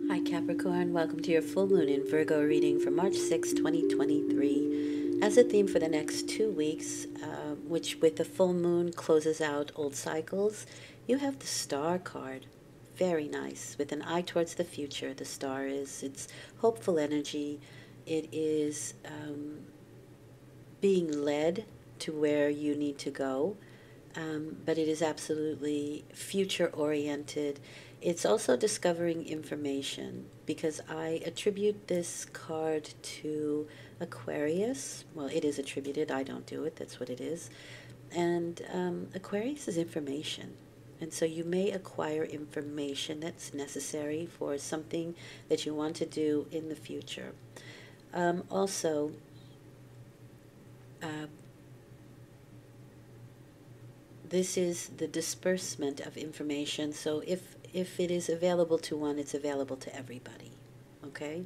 Hi Capricorn, welcome to your full moon in Virgo reading for March 6, 2023. As a theme for the next 2 weeks, which with the full moon closes out old cycles, you have the star card. Very nice. With an eye towards the future, the star it's hopeful energy. It is being led to where you need to go, but it is absolutely future oriented. It's also discovering information because I attribute this card to Aquarius. Well, it is attributed, I don't do it, that's what it is. And Aquarius is information. And so you may acquire information that's necessary for something that you want to do in the future. Also, uh, this is the disbursement of information. So if it is available to one, it's available to everybody. Okay,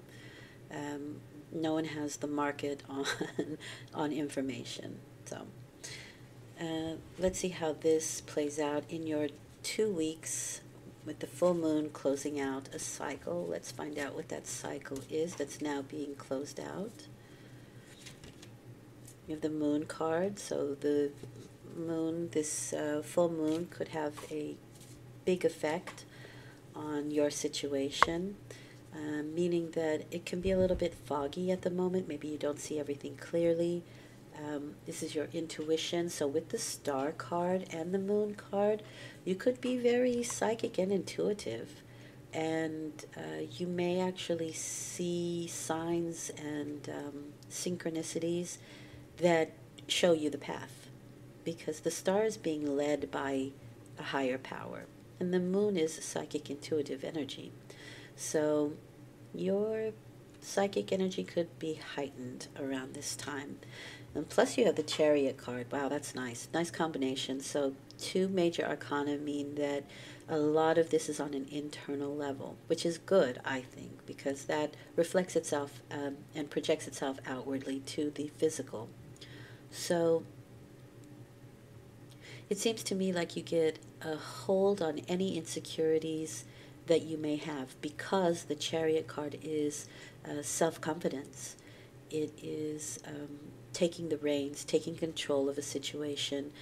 no one has the market on on information. So let's see how this plays out in your 2 weeks with the full moon closing out a cycle. Let's find out what that cycle is that's now being closed out. You have the moon card, so the moon, this full moon could have a big effect on your situation, meaning that it can be a little bit foggy at the moment. Maybe you don't see everything clearly. This is your intuition. So with the star card and the moon card, you could be very psychic and intuitive. And you may actually see signs and synchronicities that show you the path, because the star is being led by a higher power, and the moon is psychic intuitive energy. So your psychic energy could be heightened around this time. And plus you have the Chariot card. Wow, that's nice. Nice combination. So two major arcana mean that a lot of this is on an internal level, which is good, I think, because that reflects itself and projects itself outwardly to the physical. So it seems to me like you get a hold on any insecurities that you may have, because the Chariot card is self-confidence. It is taking the reins, taking control of a situation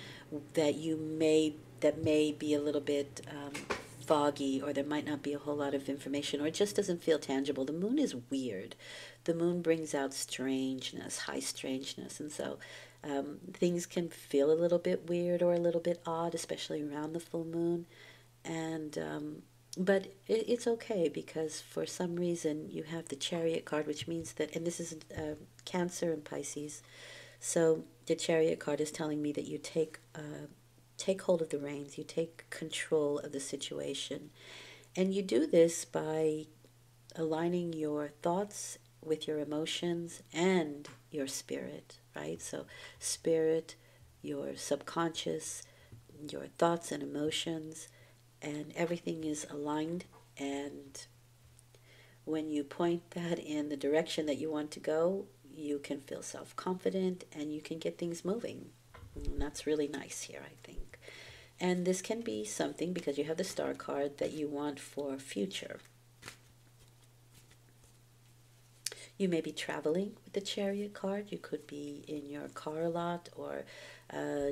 that may be a little bit foggy, or there might not be a whole lot of information, or it just doesn't feel tangible. The moon is weird. The moon brings out strangeness, high strangeness, and so things can feel a little bit weird or a little bit odd, especially around the full moon. And but it's okay, because for some reason you have the Chariot card, which means that, and this is Cancer and Pisces. So the Chariot card is telling me that you take hold of the reins, you take control of the situation, and you do this by aligning your thoughts with your emotions and your spirit, right? So spirit, your subconscious, your thoughts and emotions, and everything is aligned. And when you point that in the direction that you want to go, you can feel self-confident and you can get things moving. And that's really nice here, I think. And this can be something, because you have the star card, that you want for future. You may be traveling with the Chariot card. You could be in your car a lot, or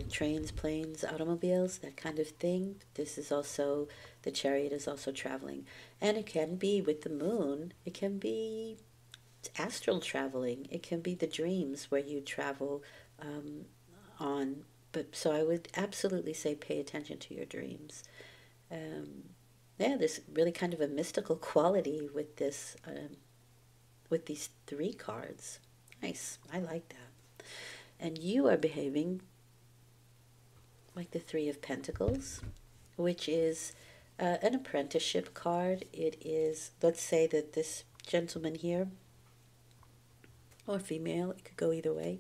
trains, planes, automobiles, that kind of thing. This is also, the Chariot is also traveling. And it can be with the moon, it can be astral traveling. It can be the dreams where you travel on. But so I would absolutely say pay attention to your dreams. Um, yeah, there's really kind of a mystical quality with this, with these three cards. Nice, I like that. And you are behaving like the Three of Pentacles, which is an apprenticeship card. It is, let's say that this gentleman here, or female, it could go either way,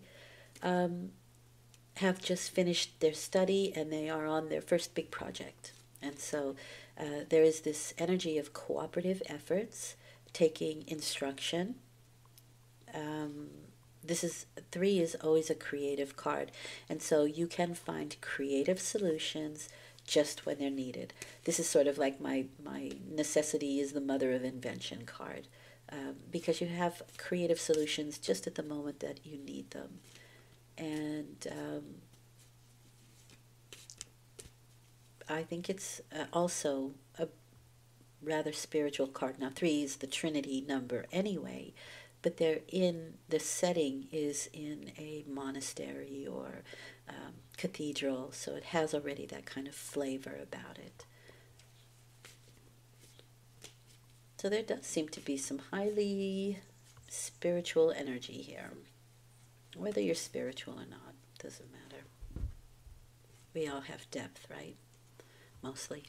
have just finished their study and they are on their first big project. And so there is this energy of cooperative efforts, taking instruction. This is, three is always a creative card, and so you can find creative solutions just when they're needed. This is sort of like my necessity is the mother of invention card, because you have creative solutions just at the moment that you need them. And I think it's also a rather spiritual card. Now, 3 is the Trinity number anyway, but they're in, the setting is in a monastery or cathedral, so it has already that kind of flavor about it. So there does seem to be some highly spiritual energy here. Whether you're spiritual or not, doesn't matter. We all have depth, right? Mostly.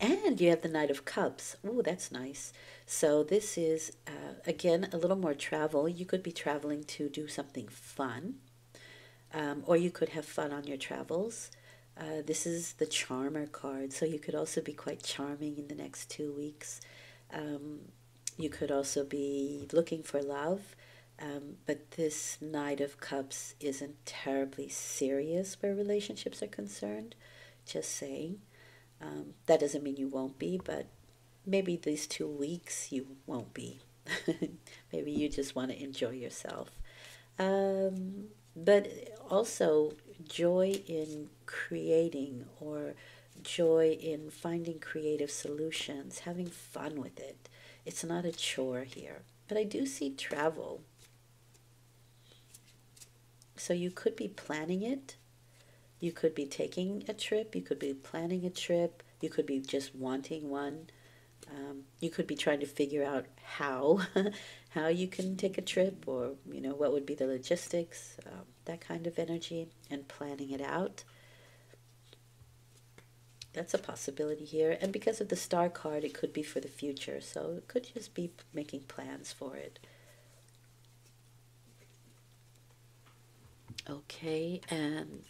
And you have the Knight of Cups. Ooh, that's nice. So this is, again, a little more travel. You could be traveling to do something fun, or you could have fun on your travels. This is the Charmer card, so you could also be quite charming in the next 2 weeks. You could also be looking for love, but this Knight of Cups isn't terribly serious where relationships are concerned. Just saying. That doesn't mean you won't be, but maybe these 2 weeks you won't be. Maybe you just want to enjoy yourself. But also joy in creating, or joy in finding creative solutions, having fun with it. It's not a chore here. But I do see travel. So you could be planning it. You could be taking a trip, you could be planning a trip, you could be just wanting one. You could be trying to figure out how how you can take a trip, or what would be the logistics, that kind of energy, and planning it out. That's a possibility here. And because of the Star card, it could be for the future, so it could just be making plans for it. Okay, and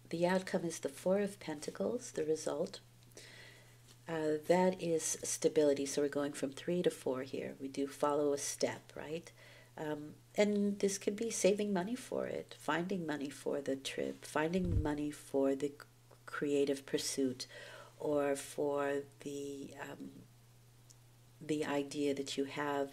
the outcome is the Four of Pentacles, the result. That is stability, so we're going from 3 to 4 here. We do follow a step, right? And this could be saving money for it, finding money for the trip, finding money for the creative pursuit, or for the idea that you have,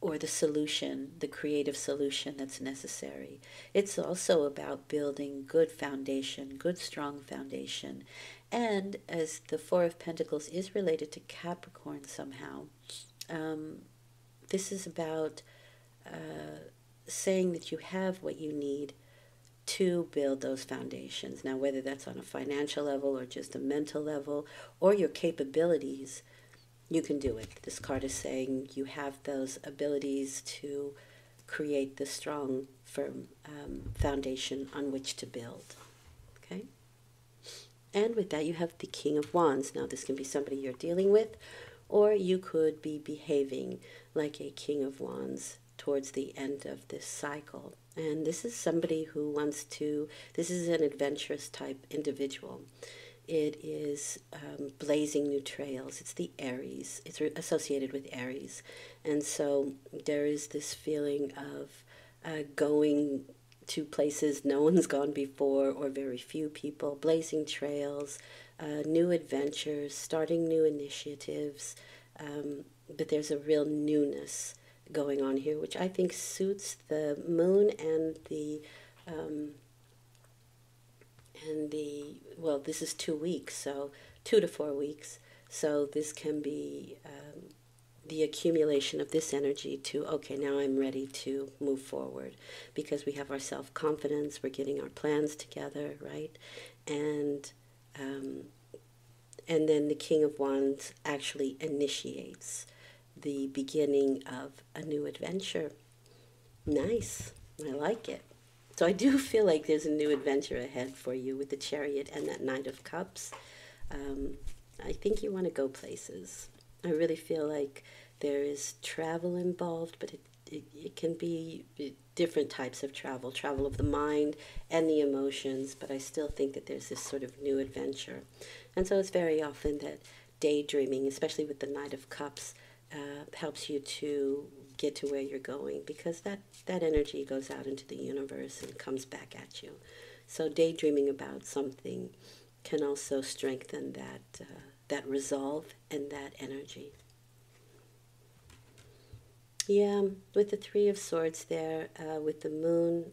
or the solution, the creative solution that's necessary. It's also about building good foundation, good strong foundation. And as the Four of Pentacles is related to Capricorn somehow, this is about saying that you have what you need to build those foundations. Now, whether that's on a financial level or just a mental level, or your capabilities, you can do it. This card is saying you have those abilities to create the strong, firm foundation on which to build. Okay? And with that, you have the King of Wands. Now, this can be somebody you're dealing with, or you could be behaving like a King of Wands towards the end of this cycle. And this is somebody who wants to, this is an adventurous type individual. It is blazing new trails. It's the Aries. It's associated with Aries. And so there is this feeling of going to places no one's gone before, or very few people, blazing trails, new adventures, starting new initiatives. But there's a real newness going on here, which I think suits the moon and the well, this is 2 weeks, so 2 to 4 weeks. So this can be the accumulation of this energy to, okay, now I'm ready to move forward, because we have our self-confidence, we're getting our plans together, right? And then the King of Wands actually initiates the beginning of a new adventure. Nice. I like it. So I do feel like there's a new adventure ahead for you with the Chariot and that Knight of Cups. I think you want to go places. I really feel like there is travel involved, but it can be different types of travel, travel of the mind and the emotions, but I still think that there's this sort of new adventure. And so it's very often that daydreaming, especially with the Knight of Cups, helps you to get to where you're going, because that energy goes out into the universe and comes back at you. So daydreaming about something can also strengthen that resolve and that energy. Yeah, with the Three of Swords there, with the moon,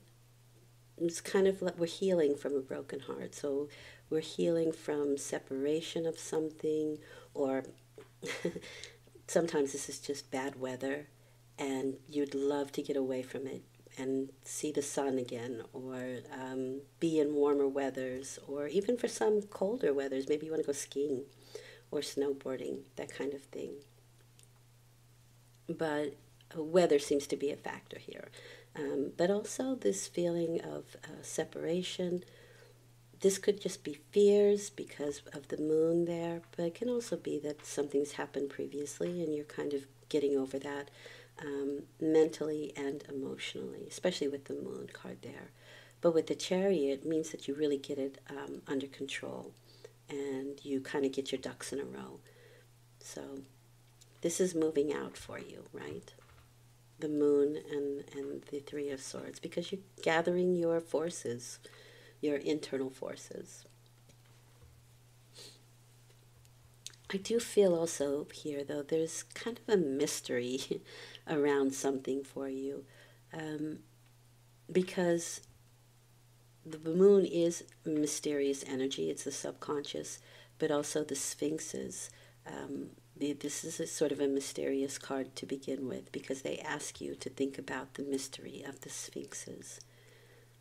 it's kind of like we're healing from a broken heart. So we're healing from separation of something, or sometimes this is just bad weather, and you'd love to get away from it and see the sun again, or be in warmer weathers, or even for some colder weathers. Maybe you want to go skiing or snowboarding, that kind of thing. But weather seems to be a factor here. But also this feeling of separation. This could just be fears because of the moon there, but it can also be that something's happened previously and you're kind of getting over that mentally and emotionally, especially with the moon card there. But with the Chariot, it means that you really get it under control and you kind of get your ducks in a row. So this is moving out for you, right? The moon and the Three of Swords, because you're gathering your forces, your internal forces. I do feel also here, though, there's kind of a mystery around something for you, because the moon is mysterious energy. It's the subconscious, but also the sphinxes. This is a sort of a mysterious card to begin with, because they ask you to think about the mystery of the sphinxes.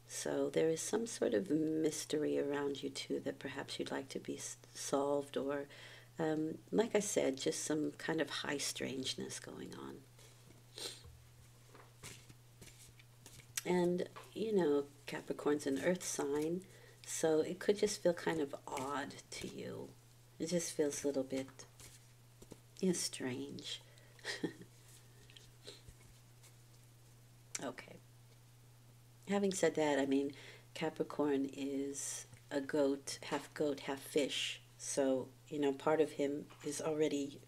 So there is some sort of mystery around you too that perhaps you'd like to be solved, or like I said, just some kind of high strangeness going on. And, you know, Capricorn's an earth sign, so it could just feel kind of odd to you. It just feels a little bit, you know, strange. Okay. Having said that, I mean, Capricorn is a goat, half fish. So, you know, part of him is already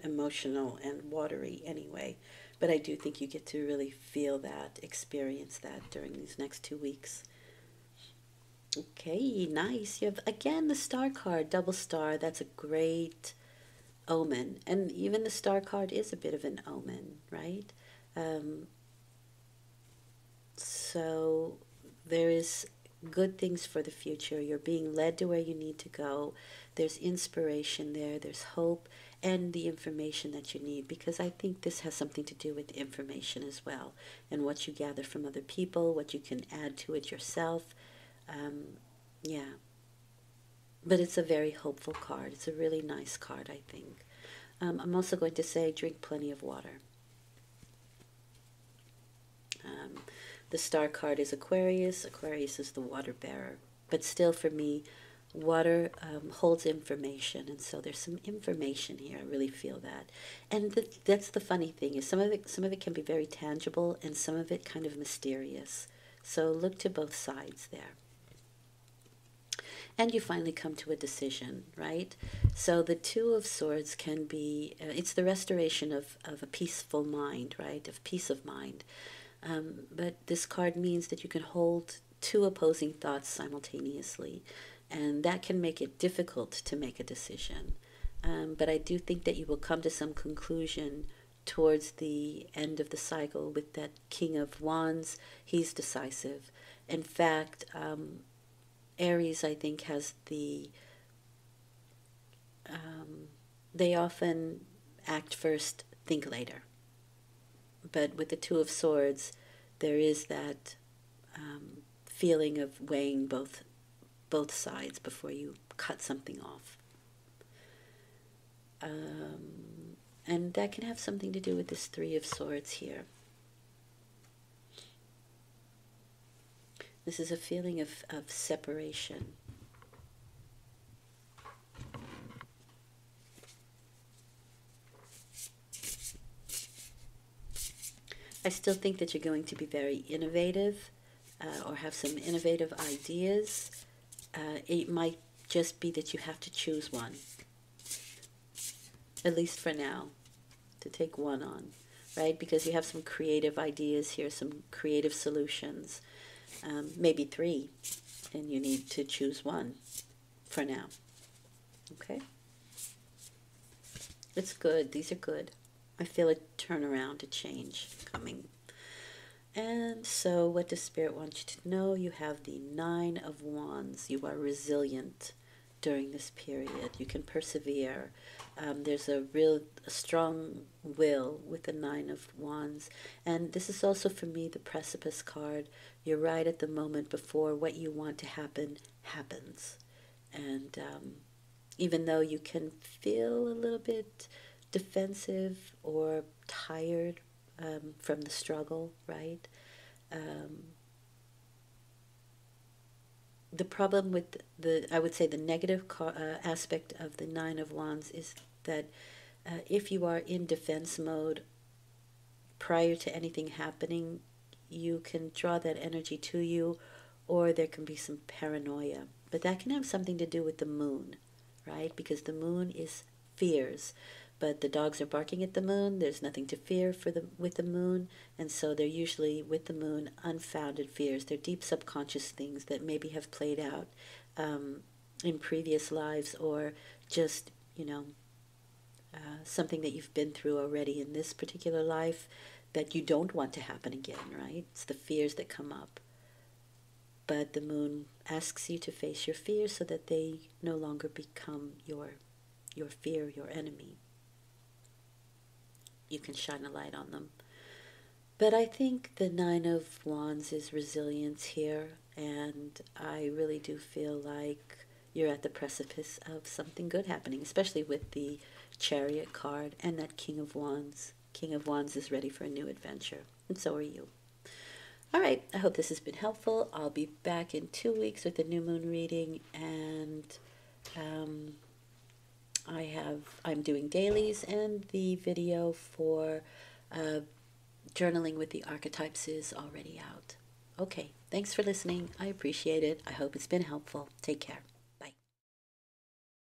emotional and watery anyway. But I do think you get to really feel that, experience that during these next 2 weeks. Okay, nice. You have, again, the star card, double star. That's a great omen. And even the star card is a bit of an omen, right? Um, So there is good things for the future. You're being led to where you need to go. There's inspiration there. There's hope and the information that you need, because I think this has something to do with information as well, and what you gather from other people, what you can add to it yourself. Yeah. But it's a very hopeful card. It's a really nice card, I think. I'm also going to say drink plenty of water. Um, the star card is Aquarius. Aquarius is the water bearer. But still, for me, water holds information, and so there's some information here. I really feel that, and that's the funny thing, is some of it can be very tangible, and some of it kind of mysterious. So look to both sides there. And you finally come to a decision, right? So the Two of Swords can be, it's the restoration of a peaceful mind, right? Of peace of mind. But this card means that you can hold two opposing thoughts simultaneously, and that can make it difficult to make a decision. But I do think that you will come to some conclusion towards the end of the cycle with that King of Wands. He's decisive. In fact, Aries, I think, has they often act first, think later. But with the Two of Swords, there is that feeling of weighing both sides before you cut something off. And that can have something to do with this Three of Swords here. This is a feeling of separation. I still think that you're going to be very innovative, or have some innovative ideas. It might just be that you have to choose one, at least for now, to take one on, right? Because you have some creative ideas here, some creative solutions, maybe three. and you need to choose one for now. Okay? It's good. These are good. I feel a turnaround, a change coming. And so what does Spirit want you to know? You have the Nine of Wands. You are resilient during this period. You can persevere. There's a strong will with the Nine of Wands. And this is also, for me, the precipice card. You're right at the moment before what you want to happen happens. And even though you can feel a little bit defensive or tired from the struggle, right? The problem with I would say the negative aspect of the Nine of Wands is that if you are in defense mode prior to anything happening, you can draw that energy to you, or there can be some paranoia. But that can have something to do with the moon, right? Because the moon is fears. But the dogs are barking at the moon. There's nothing to fear with the moon, and so they're usually, with the moon, unfounded fears. They're deep subconscious things that maybe have played out in previous lives, or just, something that you've been through already in this particular life that you don't want to happen again, right? It's the fears that come up. But the moon asks you to face your fears so that they no longer become your fear, your enemy. You can shine a light on them. But I think the Nine of Wands is resilience here, and I really do feel like you're at the precipice of something good happening, especially with the Chariot card and that King of Wands. King of Wands is ready for a new adventure, and so are you. All right, I hope this has been helpful. I'll be back in 2 weeks with a new moon reading, and I'm doing dailies, and the video for journaling with the archetypes is already out. Okay, thanks for listening. I appreciate it. I hope it's been helpful. Take care.